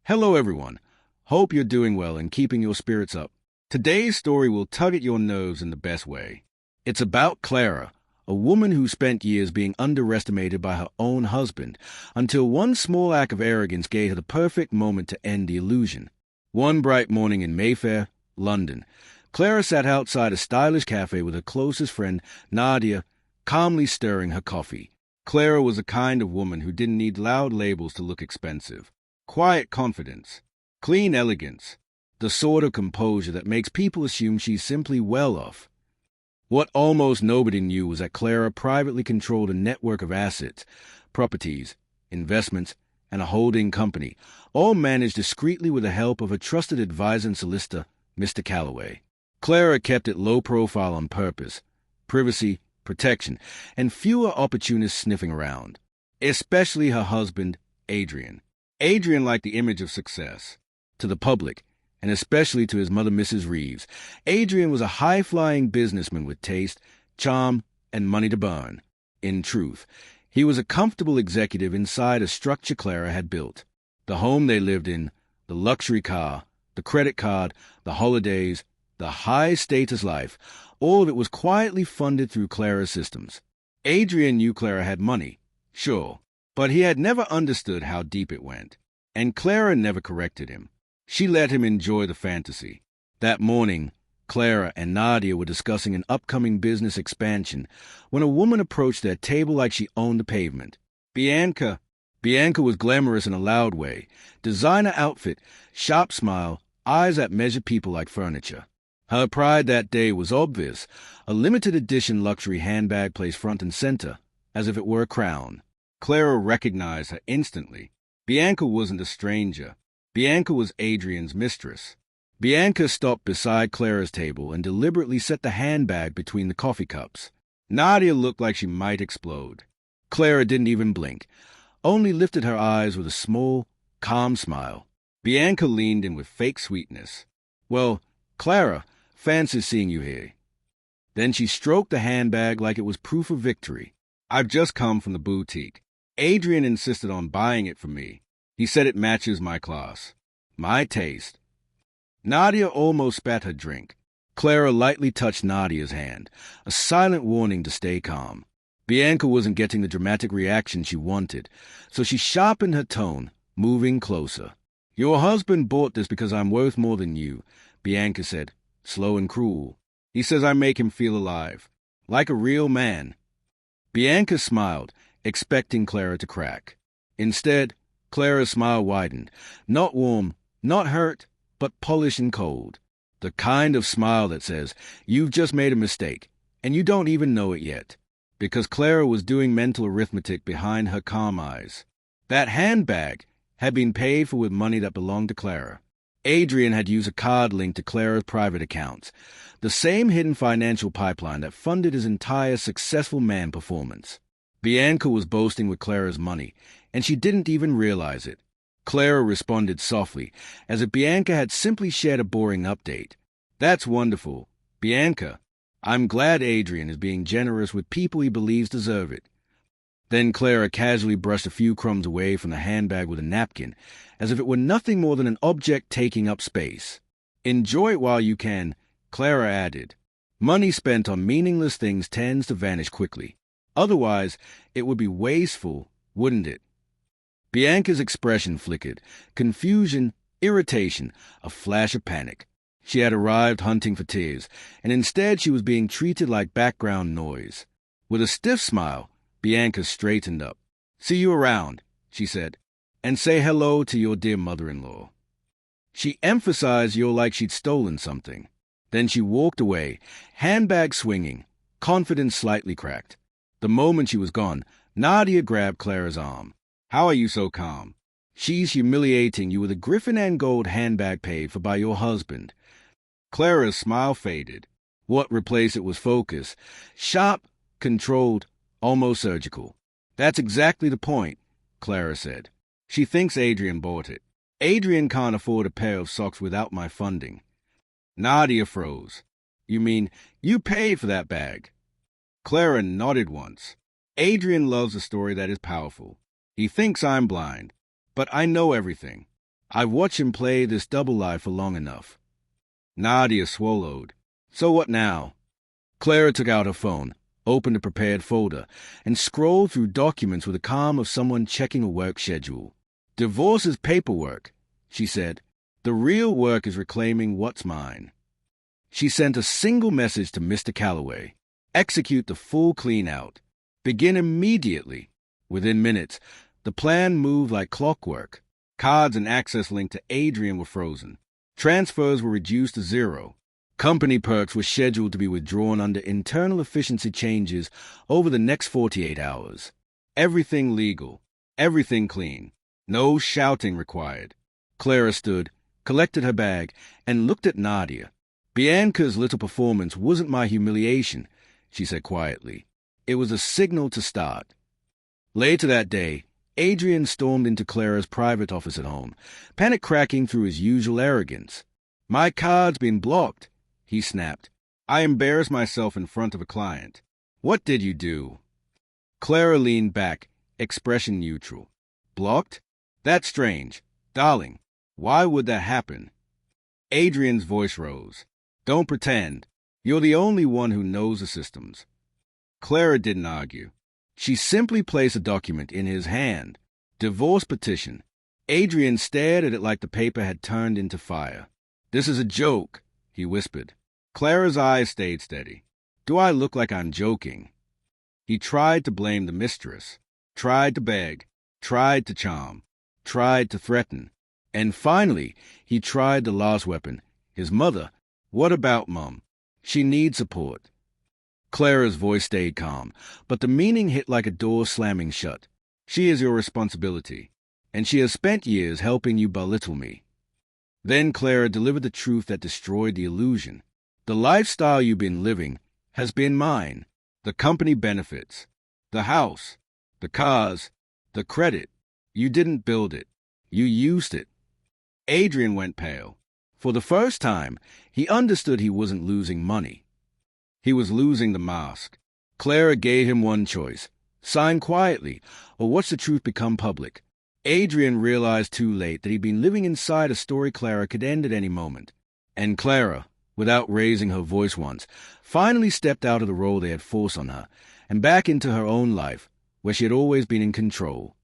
Hello, everyone. Hope you're doing well and keeping your spirits up. Today's story will tug at your nerves in the best way. It's about Clara, a woman who spent years being underestimated by her own husband, until one small act of arrogance gave her the perfect moment to end the illusion. One bright morning in Mayfair, London, Clara sat outside a stylish cafe with her closest friend, Nadia, calmly stirring her coffee. Clara was the kind of woman who didn't need loud labels to look expensive. Quiet confidence, clean elegance, the sort of composure that makes people assume she's simply well off. What almost nobody knew was that Clara privately controlled a network of assets, properties, investments, and a holding company, all managed discreetly with the help of a trusted advisor and solicitor, Mr. Calloway. Clara kept it low profile on purpose, privacy, protection, and fewer opportunists sniffing around, especially her husband, Adrian. Adrian liked the image of success. To the public, and especially to his mother, Mrs. Reeves, Adrian was a high-flying businessman with taste, charm, and money to burn. In truth, he was a comfortable executive inside a structure Clara had built. The home they lived in, the luxury car, the credit card, the holidays, the high-status life, all of it was quietly funded through Clara's systems. Adrian knew Clara had money, sure, but he had never understood how deep it went, and Clara never corrected him. She let him enjoy the fantasy. That morning, Clara and Nadia were discussing an upcoming business expansion when a woman approached their table like she owned the pavement. Bianca was glamorous in a loud way. Designer outfit, sharp smile, eyes that measured people like furniture. Her pride that day was obvious. A limited edition luxury handbag placed front and center, as if it were a crown. Clara recognized her instantly. Bianca wasn't a stranger. Bianca was Adrian's mistress. Bianca stopped beside Clara's table and deliberately set the handbag between the coffee cups. Nadia looked like she might explode. Clara didn't even blink, only lifted her eyes with a small, calm smile. Bianca leaned in with fake sweetness. "Well, Clara, fancy seeing you here." Then she stroked the handbag like it was proof of victory. "I've just come from the boutique. Adrian insisted on buying it for me. He said it matches my class, my taste." Nadia almost spat her drink. Clara lightly touched Nadia's hand, a silent warning to stay calm. Bianca wasn't getting the dramatic reaction she wanted, so she sharpened her tone, moving closer. "Your husband bought this because I'm worth more than you," Bianca said, slow and cruel. "He says I make him feel alive, like a real man." Bianca smiled, expecting Clara to crack. Instead, Clara's smile widened, not warm, not hurt, but polished and cold. The kind of smile that says, "You've just made a mistake, and you don't even know it yet." Because Clara was doing mental arithmetic behind her calm eyes. That handbag had been paid for with money that belonged to Clara. Adrian had used a card linked to Clara's private accounts, the same hidden financial pipeline that funded his entire successful man performance. Bianca was boasting with Clara's money, and she didn't even realize it. Clara responded softly, as if Bianca had simply shared a boring update. "That's wonderful. Bianca, I'm glad Adrian is being generous with people he believes deserve it." Then Clara casually brushed a few crumbs away from the handbag with a napkin, as if it were nothing more than an object taking up space. "Enjoy it while you can," Clara added. "Money spent on meaningless things tends to vanish quickly. Otherwise, it would be wasteful, wouldn't it?" Bianca's expression flickered. Confusion, irritation, a flash of panic. She had arrived hunting for tears, and instead she was being treated like background noise. With a stiff smile, Bianca straightened up. "See you around," she said, "and say hello to your dear mother-in-law." She emphasized you're like she'd stolen something. Then she walked away, handbag swinging, confidence slightly cracked. The moment she was gone, Nadia grabbed Clara's arm. "How are you so calm? She's humiliating you with a griffin and gold handbag paid for by your husband." Clara's smile faded. What replaced it was focus, sharp, controlled, almost surgical. "That's exactly the point," Clara said. "She thinks Adrian bought it. Adrian can't afford a pair of socks without my funding." Nadia froze. "You mean you paid for that bag?" Clara nodded once. "Adrian loves a story that is powerful. He thinks I'm blind, but I know everything. I've watched him play this double life for long enough. Nadia swallowed. So what now? Clara took out her phone, opened a prepared folder, and scrolled through documents with the calm of someone checking a work schedule. Divorce is paperwork, she said. The real work is reclaiming what's mine. She sent a single message to Mr. Calloway. Execute the full clean-out. Begin immediately. Within minutes, the plan moved like clockwork. Cards and access linked to Adrian were frozen. Transfers were reduced to zero. Company perks were scheduled to be withdrawn under internal efficiency changes over the next 48 hours. Everything legal. Everything clean. No shouting required. Clara stood, collected her bag, and looked at Nadia. Bianca's little performance wasn't my humiliation, she said quietly. It was a signal to start. Later that day, Adrian stormed into Clara's private office at home, panic-cracking through his usual arrogance. My card's been blocked, he snapped. I embarrassed myself in front of a client. What did you do? Clara leaned back, expression neutral. Blocked? That's strange. Darling, why would that happen? Adrian's voice rose. Don't pretend. You're the only one who knows the systems. Clara didn't argue. She simply placed a document in his hand. Divorce petition. Adrian stared at it like the paper had turned into fire. This is a joke, he whispered. Clara's eyes stayed steady. Do I look like I'm joking? He tried to blame the mistress, tried to beg, tried to charm, tried to threaten. And finally, he tried the last weapon, his mother. What about Mum? She needs support. Clara's voice stayed calm, but the meaning hit like a door slamming shut. She is your responsibility, and she has spent years helping you belittle me. Then Clara delivered the truth that destroyed the illusion. The lifestyle you've been living has been mine. The company benefits, the house, the cars, the credit. You didn't build it. You used it. Adrian went pale. For the first time, he understood he wasn't losing money. He was losing the mask. Clara gave him one choice. Sign quietly, or watch the truth become public. Adrian realized too late that he'd been living inside a story Clara could end at any moment. And Clara, without raising her voice once, finally stepped out of the role they had forced on her, and back into her own life, where she had always been in control.